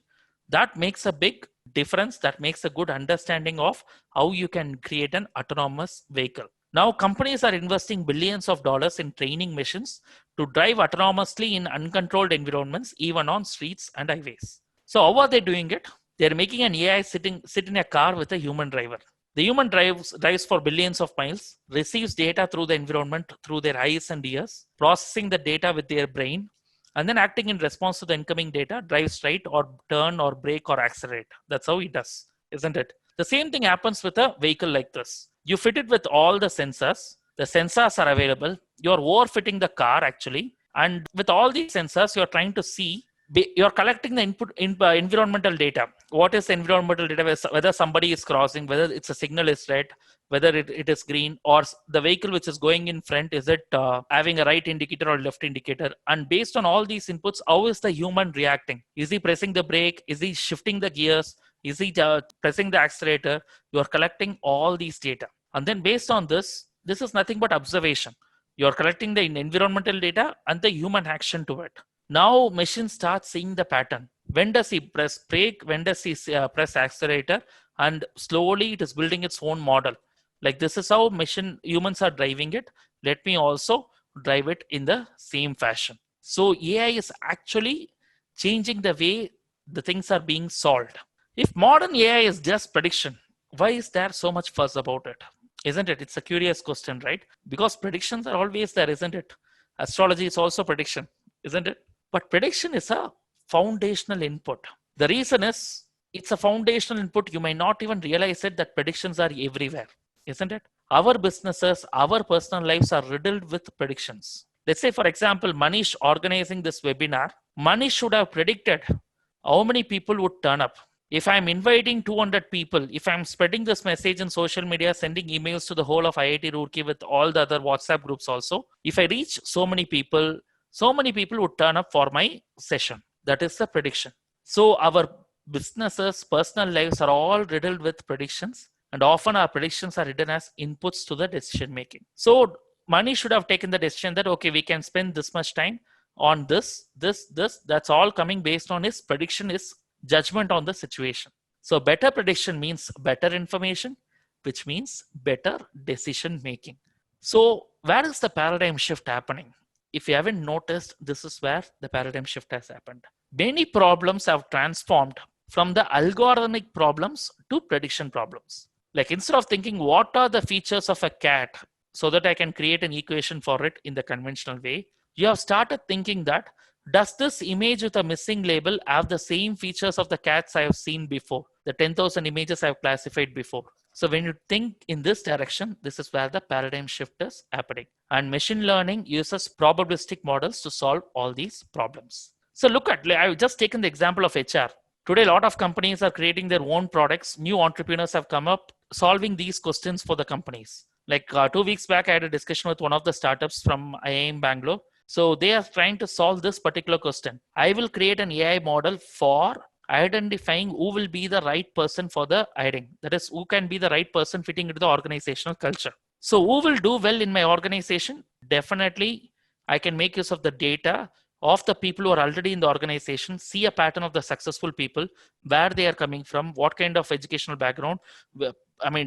That makes a big difference. That makes a good understanding of how you can create an autonomous vehicle. Now, companies are investing billions of dollars in training machines to drive autonomously in uncontrolled environments, even on streets and highways. So how are they doing it? They're making an AI sit in a car with a human driver. The human drives for billions of miles, receives data through the environment, through their eyes and ears, processing the data with their brain, and then acting in response to the incoming data, drives right or turn or brake or accelerate. That's how it does, isn't it? The same thing happens with a vehicle like this. You fit it with all the sensors. The sensors are available. You're overfitting the car actually. And with all these sensors, you're trying to see you're collecting the environmental data. What is environmental data? Whether somebody is crossing, whether it's a signal is red, whether it is green, or the vehicle which is going in front, is it having a right indicator or left indicator? And based on all these inputs, how is the human reacting? Is he pressing the brake? Is he shifting the gears? Is he pressing the accelerator? You are collecting all these data. And then based on this is nothing but observation. You're collecting the environmental data and the human action to it. Now machine starts seeing the pattern. When does he press brake? When does he press accelerator? And slowly it is building its own model. Like, this is how humans are driving it. Let me also drive it in the same fashion. So AI is actually changing the way the things are being solved. If modern AI is just prediction, why is there so much fuss about it? Isn't it? It's a curious question, right? Because predictions are always there, isn't it? Astrology is also prediction, isn't it? But prediction is a foundational input. The reason is, it's a foundational input. You may not even realize it, that predictions are everywhere, isn't it? Our businesses, our personal lives are riddled with predictions. Let's say, for example, Manish organizing this webinar. Manish should have predicted how many people would turn up. If I'm inviting 200 people, if I'm spreading this message in social media, sending emails to the whole of IIT Roorkee with all the other WhatsApp groups also, if I reach so many people would turn up for my session. That is the prediction. So our businesses, personal lives are all riddled with predictions, and often our predictions are written as inputs to the decision making. So Manish should have taken the decision that, okay, we can spend this much time on this. That's all coming based on his prediction, is judgment on the situation. So better prediction means better information, which means better decision making. So where is the paradigm shift happening? If you haven't noticed, this is where the paradigm shift has happened. Many problems have transformed from the algorithmic problems to prediction problems. Like, instead of thinking what are the features of a cat so that I can create an equation for it in the conventional way, you have started thinking that, does this image with a missing label have the same features of the cats I have seen before, the 10,000 images I have classified before? So when you think in this direction, this is where the paradigm shift is happening. And machine learning uses probabilistic models to solve all these problems. So look at, I've just taken the example of HR. Today, a lot of companies are creating their own products. New entrepreneurs have come up solving these questions for the companies. Like 2 weeks back, I had a discussion with one of the startups from IIM Bangalore. So they are trying to solve this particular question. I will create an AI model for identifying who will be the right person for the hiring. That is, who can be the right person fitting into the organizational culture. So who will do well in my organization? Definitely, I can make use of the data of the people who are already in the organization, see a pattern of the successful people, where they are coming from, what kind of educational background,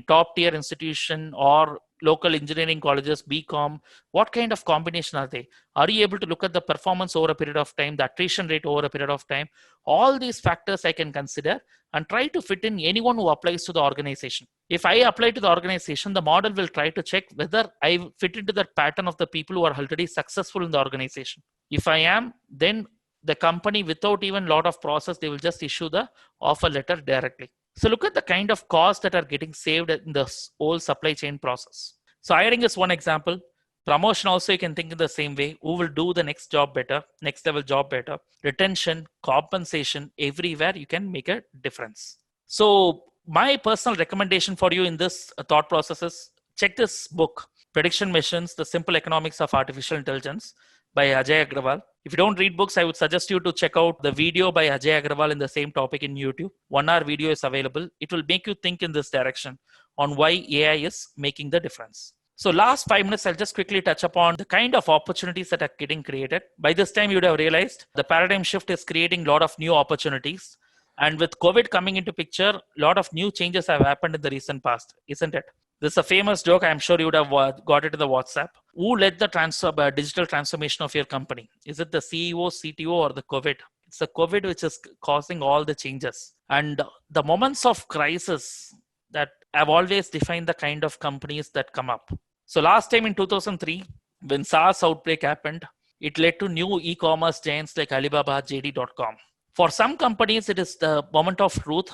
top tier institution or local engineering colleges, BCom, what kind of combination are they? Are you able to look at the performance over a period of time, the attrition rate over a period of time? All these factors I can consider and try to fit in anyone who applies to the organization. If I apply to the organization, the model will try to check whether I fit into that pattern of the people who are already successful in the organization. If I am, then the company, without even a lot of process, they will just issue the offer letter directly. So look at the kind of costs that are getting saved in the whole supply chain process. So hiring is one example. Promotion also, you can think in the same way. Who will do the next job better, next level job better? Retention, compensation, everywhere you can make a difference. So my personal recommendation for you in this thought process is, check this book, Prediction Machines, The Simple Economics of Artificial Intelligence by Ajay Agrawal. If you don't read books, I would suggest you to check out the video by Ajay Agrawal in the same topic in YouTube. 1 hour video is available. It will make you think in this direction on why AI is making the difference. So last 5 minutes, I'll just quickly touch upon the kind of opportunities that are getting created. By this time, you would have realized the paradigm shift is creating a lot of new opportunities. And with COVID coming into picture, a lot of new changes have happened in the recent past, isn't it? This is a famous joke. I'm sure you would have got it in the WhatsApp. Who led the digital transformation of your company? Is it the CEO, CTO, or the COVID? It's the COVID which is causing all the changes. And the moments of crisis that have always defined the kind of companies that come up. So last time in 2003, when SARS outbreak happened, it led to new e-commerce giants like Alibaba, JD.com. For some companies, it is the moment of truth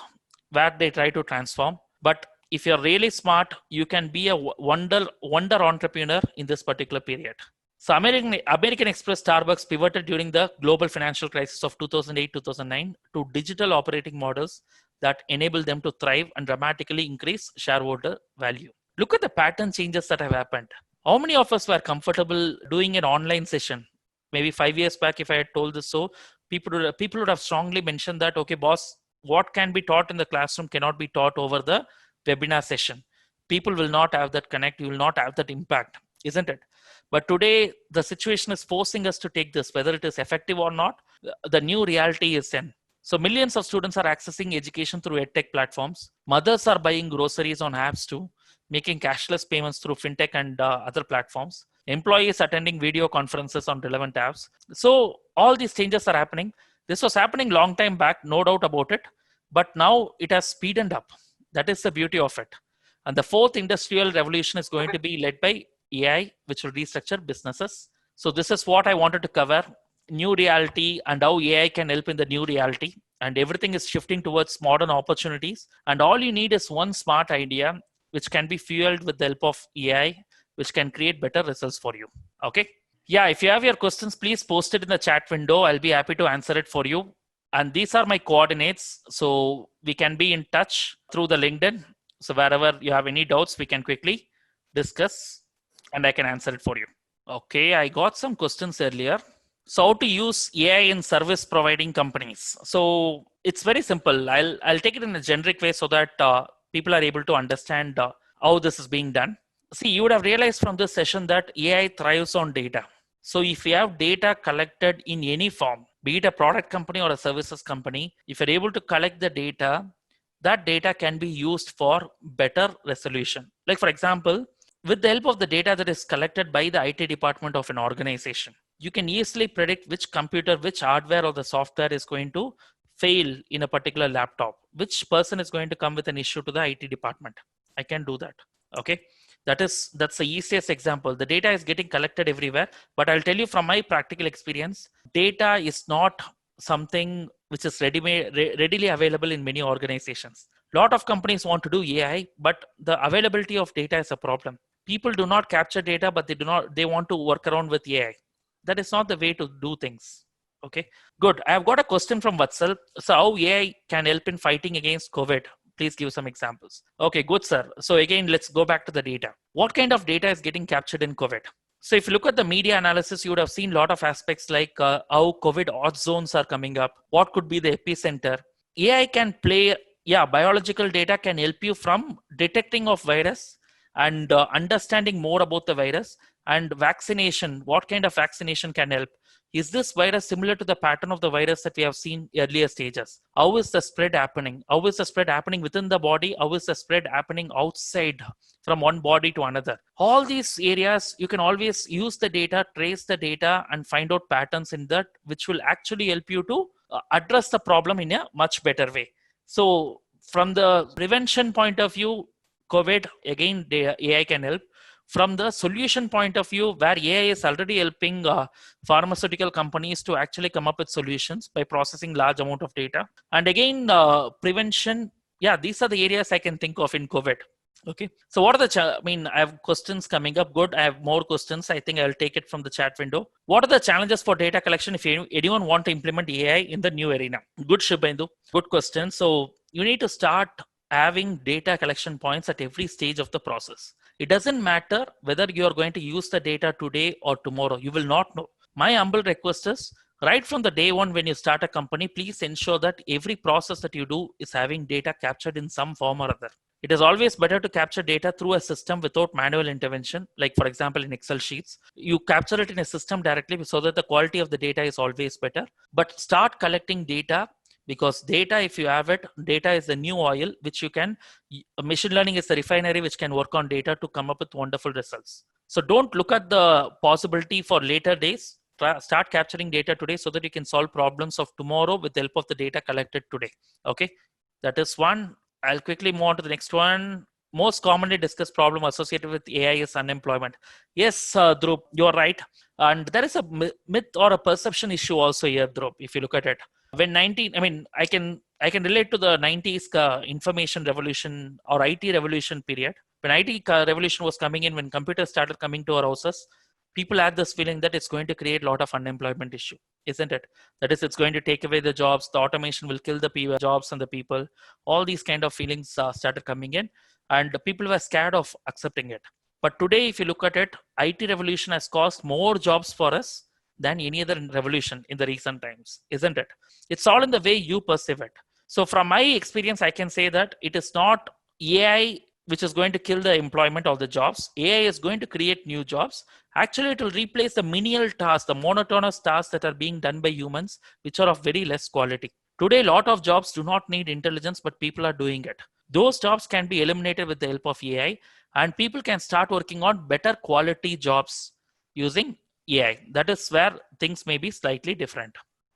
where they try to transform. But if you're really smart, you can be a wonder entrepreneur in this particular period. So American Express, Starbucks pivoted during the global financial crisis of 2008-2009 to digital operating models that enable them to thrive and dramatically increase shareholder value. Look at the pattern changes that have happened. How many of us were comfortable doing an online session? Maybe 5 years back, if I had told this, so people would have strongly mentioned that, okay, boss, what can be taught in the classroom cannot be taught over the webinar session. People will not have that connect. You will not have that impact, isn't it? But today, the situation is forcing us to take this, whether it is effective or not. The new reality is in. So millions of students are accessing education through edtech platforms. Mothers are buying groceries on apps too, making cashless payments through fintech and other platforms. Employees attending video conferences on relevant apps. So all these changes are happening. This was happening long time back, no doubt about it. But now it has speeded up. That is the beauty of it. And the fourth industrial revolution is going to be led by AI, which will restructure businesses. So this is what I wanted to cover. New reality and how AI can help in the new reality. And everything is shifting towards modern opportunities. And all you need is one smart idea, which can be fueled with the help of AI, which can create better results for you. Okay. Yeah, if you have your questions, please post it in the chat window. I'll be happy to answer it for you. And these are my coordinates. So we can be in touch through the LinkedIn. So wherever you have any doubts, we can quickly discuss and I can answer it for you. Okay, I got some questions earlier. So how to use AI in service providing companies? So it's very simple. I'll take it in a generic way so that people are able to understand how this is being done. See, you would have realized from this session that AI thrives on data. So if you have data collected in any form, be it a product company or a services company, if you're able to collect the data, that data can be used for better resolution. Like for example, with the help of the data that is collected by the IT department of an organization, you can easily predict which computer, which hardware or the software is going to fail in a particular laptop, which person is going to come with an issue to the IT department. I can do that. Okay. That's the easiest example. The data is getting collected everywhere, but I'll tell you from my practical experience, data is not something which is readily available in many organizations. A lot of companies want to do AI, but the availability of data is a problem. People do not capture data, but they want to work around with AI. That is not the way to do things. Okay, good. I've got a question from Vatsal. So how AI can help in fighting against COVID? Please give some examples. Okay, good, sir. So again, let's go back to the data. What kind of data is getting captured in COVID? So if you look at the media analysis, you would have seen a lot of aspects like how COVID hot zones are coming up. What could be the epicenter? AI can play, biological data can help you from detecting of virus and understanding more about the virus and vaccination. What kind of vaccination can help? Is this virus similar to the pattern of the virus that we have seen earlier stages? How is the spread happening? How is the spread happening within the body? How is the spread happening outside from one body to another? All these areas, you can always use the data, trace the data, and find out patterns in that, which will actually help you to address the problem in a much better way. So from the prevention point of view, COVID, again, the AI can help. From the solution point of view, where AI is already helping pharmaceutical companies to actually come up with solutions by processing large amount of data. And again, prevention, these are the areas I can think of in COVID. Okay, so what are the I have questions coming up. Good, I have more questions. I think I'll take it from the chat window. What are the challenges for data collection if anyone want to implement AI in the new arena? Good, Shubhendu. Good question. So you need to start having data collection points at every stage of the process. It doesn't matter whether you are going to use the data today or tomorrow. You will not know. My humble request is, right from the day one when you start a company, please ensure that every process that you do is having data captured in some form or other. It is always better to capture data through a system without manual intervention. Like for example, in Excel sheets, you capture it in a system directly so that the quality of the data is always better. But start collecting data, because data, if you have it, data is the new oil, which you can, machine learning is the refinery which can work on data to come up with wonderful results. So don't look at the possibility for later days. Start capturing data today so that you can solve problems of tomorrow with the help of the data collected today. Okay, that is one. I'll quickly move on to the next one. Most commonly discussed problem associated with AI is unemployment. Yes, Dhruv, you're right. And there is a myth or a perception issue also here, Dhruv, if you look at it. When I can relate to the 90s information revolution or IT revolution period. When IT revolution was coming in, when computers started coming to our houses, people had this feeling that it's going to create a lot of unemployment issue, isn't it? That is, it's going to take away the jobs, the automation will kill the people, jobs and the people. All these kind of feelings started coming in, and the people were scared of accepting it. But today, if you look at it, IT revolution has caused more jobs for us than any other revolution in the recent times, isn't it? It's all in the way you perceive it. So from my experience, I can say that it is not AI which is going to kill the employment of the jobs. AI is going to create new jobs. Actually, it will replace the menial tasks, the monotonous tasks that are being done by humans, which are of very less quality. Today, a lot of jobs do not need intelligence, but people are doing it. Those jobs can be eliminated with the help of AI, and people can start working on better quality jobs using AI. That is where things may be slightly different.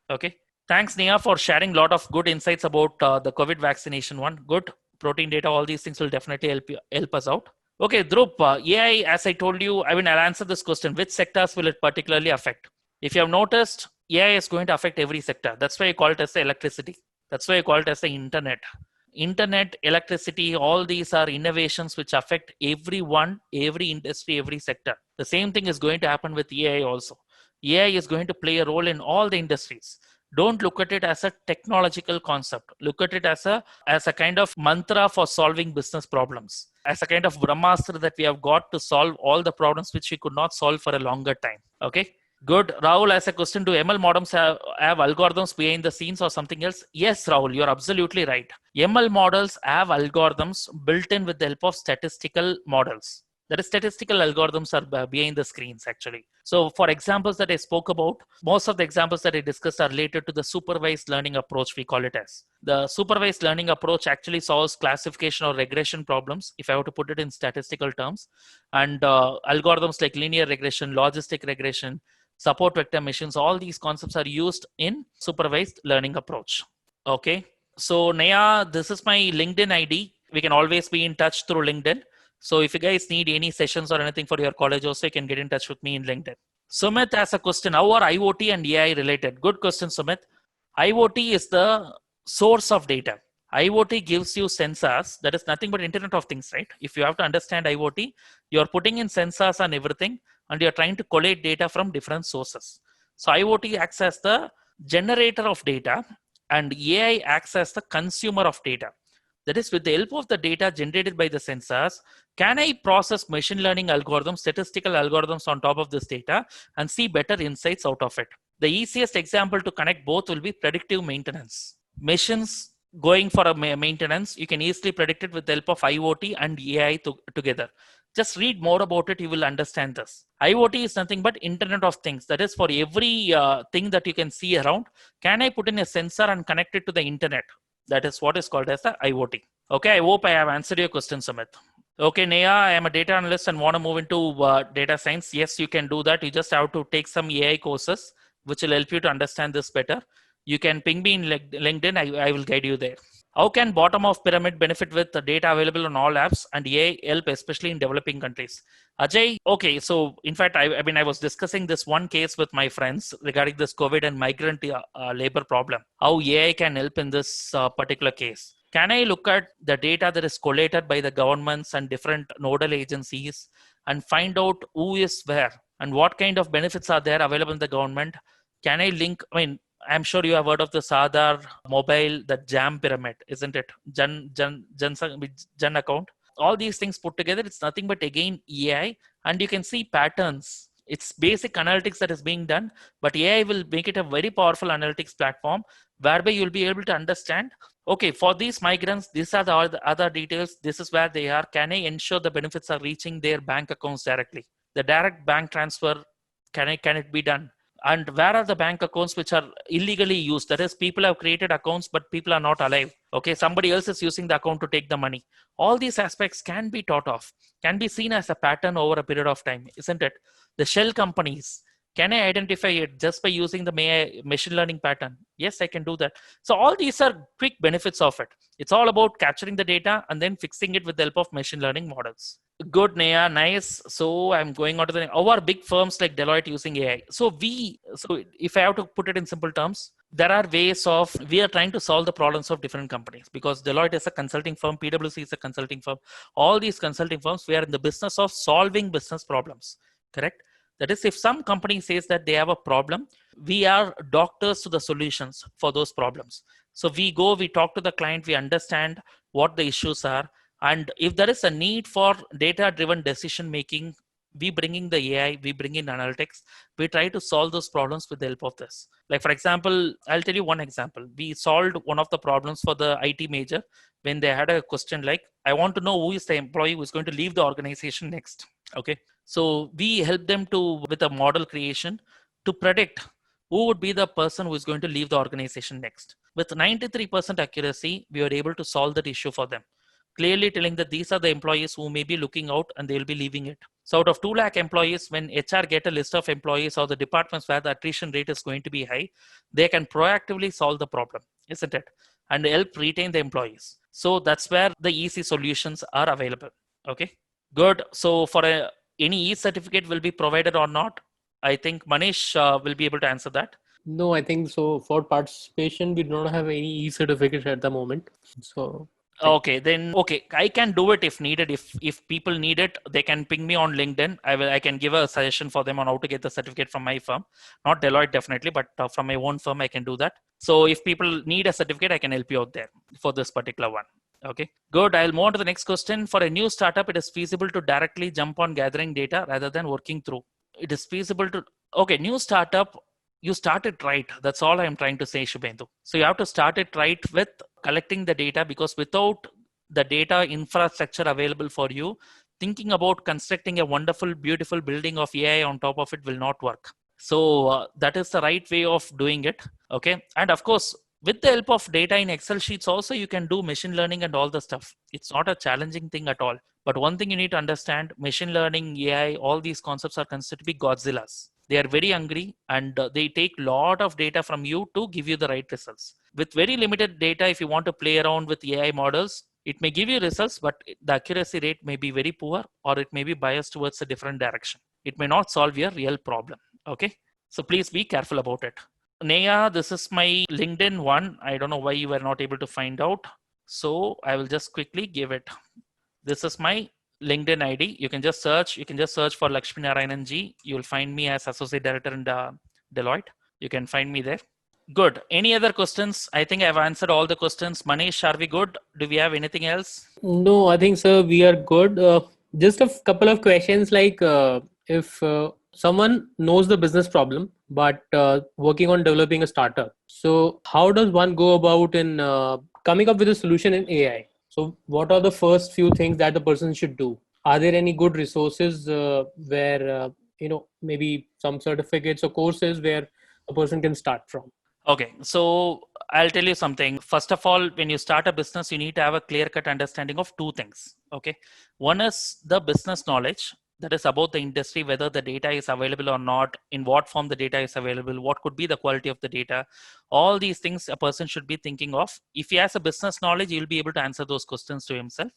Okay. Thanks, Nia, for sharing a lot of good insights about the COVID vaccination one. Good protein data, all these things will definitely help us out. Okay, Dhruv, AI, as I told you, I'll answer this question. Which sectors will it particularly affect? If you have noticed, AI is going to affect every sector. That's why I call it as the electricity. That's why I call it as the internet. Internet, electricity, all these are innovations which affect everyone, every industry, every sector. The same thing is going to happen with AI also. AI is going to play a role in all the industries. Don't look at it as a technological concept. Look at it as a kind of mantra for solving business problems, as a kind of Brahmastra that we have got to solve all the problems which we could not solve for a longer time. Okay. Good. Rahul has a question. Do ML models have algorithms behind the scenes or something else? Yes, Rahul, you're absolutely right. ML models have algorithms built in with the help of statistical models. That is, statistical algorithms are behind the screens, actually. So for examples that I spoke about, most of the examples that I discussed are related to the supervised learning approach, we call it as. The supervised learning approach actually solves classification or regression problems, if I were to put it in statistical terms. And algorithms like linear regression, logistic regression, support vector machines, all these concepts are used in supervised learning approach. Okay. So Naya, this is my LinkedIn ID. We can always be in touch through LinkedIn. So if you guys need any sessions or anything for your college also, you can get in touch with me in LinkedIn. Sumit has a question. How are IoT and AI related? Good question, Sumit. IoT is the source of data. IoT gives you sensors. That is nothing but Internet of Things, right? If you have to understand IoT, you're putting in sensors and everything, and you're trying to collate data from different sources. So IoT acts as the generator of data, and AI acts as the consumer of data. That is, with the help of the data generated by the sensors, can I process machine learning algorithms, statistical algorithms on top of this data and see better insights out of it? The easiest example to connect both will be predictive maintenance. Machines going for a maintenance, you can easily predict it with the help of IoT and AI together. Just read more about it, you will understand this. IoT is nothing but Internet of Things. That is, for every thing that you can see around, can I put in a sensor and connect it to the internet? That is what is called as the IoT. Okay, I hope I have answered your question, Sumit. Okay, Neha, I am a data analyst and want to move into data science. Yes, you can do that. You just have to take some AI courses, which will help you to understand this better. You can ping me in LinkedIn. I will guide you there. How can bottom of pyramid benefit with the data available on all apps and AI help, especially in developing countries? Ajay, okay, so in fact, I was discussing this one case with my friends regarding this COVID and migrant labor problem, how AI can help in this particular case. Can I look at the data that is collated by the governments and different nodal agencies and find out who is where and what kind of benefits are there available in the government? Can I link, I'm sure you have heard of the Aadhaar mobile, the JAM pyramid, isn't it? Jan account. All these things put together, it's nothing but again AI, and you can see patterns. It's basic analytics that is being done, but AI will make it a very powerful analytics platform whereby you'll be able to understand, okay, for these migrants, these are the other details. This is where they are. Can I ensure the benefits are reaching their bank accounts directly? The direct bank transfer, can it be done? And where are the bank accounts which are illegally used? That is, people have created accounts, but people are not alive. Okay, somebody else is using the account to take the money. All these aspects can be thought of, can be seen as a pattern over a period of time, isn't it? The shell companies, can I identify it just by using the machine learning pattern? Yes, I can do that. So all these are quick benefits of it. It's all about capturing the data and then fixing it with the help of machine learning models. Good, Neha, nice. So I'm going on to the our big firms like Deloitte using AI. So if I have to put it in simple terms, there are ways of, we are trying to solve the problems of different companies, because Deloitte is a consulting firm, PwC is a consulting firm. All these consulting firms, we are in the business of solving business problems, correct? That is, if some company says that they have a problem, we are doctors to the solutions for those problems. So we go, we talk to the client, we understand what the issues are. And if there is a need for data-driven decision making, we bring in the AI, we bring in analytics, we try to solve those problems with the help of this. Like, for example, I'll tell you one example. We solved one of the problems for the IT major when they had a question like, I want to know who is the employee who is going to leave the organization next. Okay. So we help them to, with a model creation, to predict who would be the person who is going to leave the organization next. With 93% accuracy, we were able to solve that issue for them, clearly telling that these are the employees who may be looking out and they'll be leaving it. So out of 2 lakh employees, when HR get a list of employees or the departments where the attrition rate is going to be high, they can proactively solve the problem, isn't it? And help retain the employees. So that's where the easy solutions are available. Okay, good. So for any e-certificate will be provided or not, I think Manish will be able to answer that. No, I think so. For participation, we don't have any e-certificate at the moment. So okay, then okay, I can do it if needed. If people need it, they can ping me on LinkedIn. I can give a suggestion for them on how to get the certificate from my firm, not Deloitte definitely, but from my own firm I can do that. So if people need a certificate, I can help you out there for this particular one. Okay, good. I'll move on to the next question. For a new startup, it is feasible to directly jump on gathering data rather than working through. It is feasible to, okay, new startup, you start it right. That's all I'm trying to say, Shubhendu. So you have to start it right with collecting the data, because without the data infrastructure available for you, thinking about constructing a wonderful, beautiful building of AI on top of it will not work. So that is the right way of doing it. Okay. And of course, with the help of data in Excel sheets also, you can do machine learning and all the stuff. It's not a challenging thing at all. But one thing you need to understand, machine learning, AI, all these concepts are considered to be Godzillas. They are very hungry, and they take a lot of data from you to give you the right results. With very limited data, if you want to play around with AI models, it may give you results, but the accuracy rate may be very poor, or it may be biased towards a different direction. It may not solve your real problem. Okay. So please be careful about it. Neha, this is my LinkedIn one. I don't know why you were not able to find out. So I will just quickly give it. This is my LinkedIn ID. You can just search for Lakshmi Narayanan Ji. You will find me as Associate Director in Deloitte. You can find me there. Good. Any other questions? I think I've answered all the questions. Manish, are we good? Do we have anything else? no, I think, sir, we are good. Just a couple of questions, like if someone knows the business problem but working on developing a startup, so how does one go about in coming up with a solution in AI? So what are the first few things that the person should do? Are there any good resources where maybe some certificates or courses where a person can start from? Okay, so I'll tell you something. First of all, when you start a business, you need to have a clear-cut understanding of two things. Okay, one is the business knowledge, that is about the industry, whether the data is available or not, in what form the data is available, what could be the quality of the data. All these things a person should be thinking of. If he has a business knowledge, he'll be able to answer those questions to himself.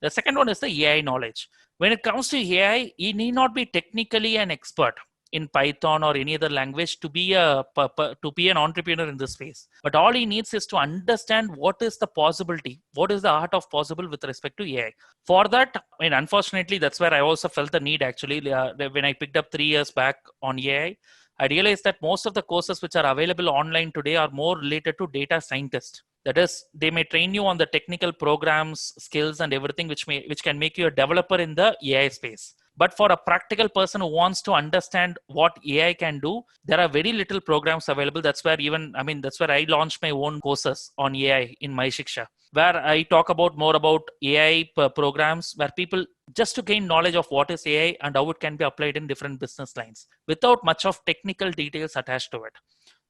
The second one is the AI knowledge. When it comes to AI, he need not be technically an expert in Python or any other language to be an entrepreneur in this space. But all he needs is to understand what is the possibility, what is the art of possible with respect to AI. For that, I mean, unfortunately, that's where I also felt the need actually. When I picked up 3 years back on AI, I realized that most of the courses which are available online today are more related to data scientists. That is, they may train you on the technical programs, skills, and everything which can make you a developer in the AI space. But for a practical person who wants to understand what AI can do, there are very little programs available. That's where I launched my own courses on AI in MyShiksha, where I talk about more about AI programs where people just to gain knowledge of what is AI and how it can be applied in different business lines without much of technical details attached to it.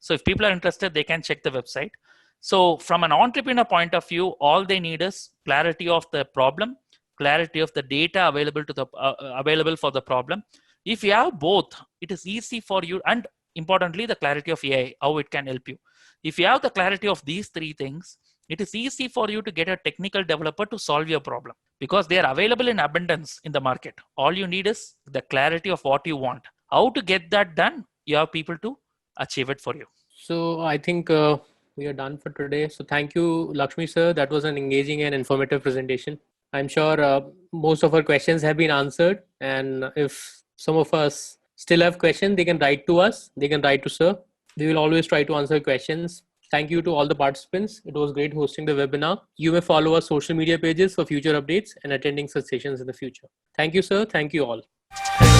So if people are interested, they can check the website. So from an entrepreneur point of view, all they need is clarity of the problem, clarity of the data available for the problem. If you have both, it is easy for you, and importantly, the clarity of AI, how it can help you. If you have the clarity of these three things, it is easy for you to get a technical developer to solve your problem because they are available in abundance in the market. All you need is the clarity of what you want. How to get that done, you have people to achieve it for you. So I think we are done for today. So thank you, Lakshmi sir. That was an engaging and informative presentation. I'm sure most of our questions have been answered. And if some of us still have questions, they can write to us. They can write to Sir. We will always try to answer questions. Thank you to all the participants. It was great hosting the webinar. You may follow our social media pages for future updates and attending such sessions in the future. Thank you, sir. Thank you all.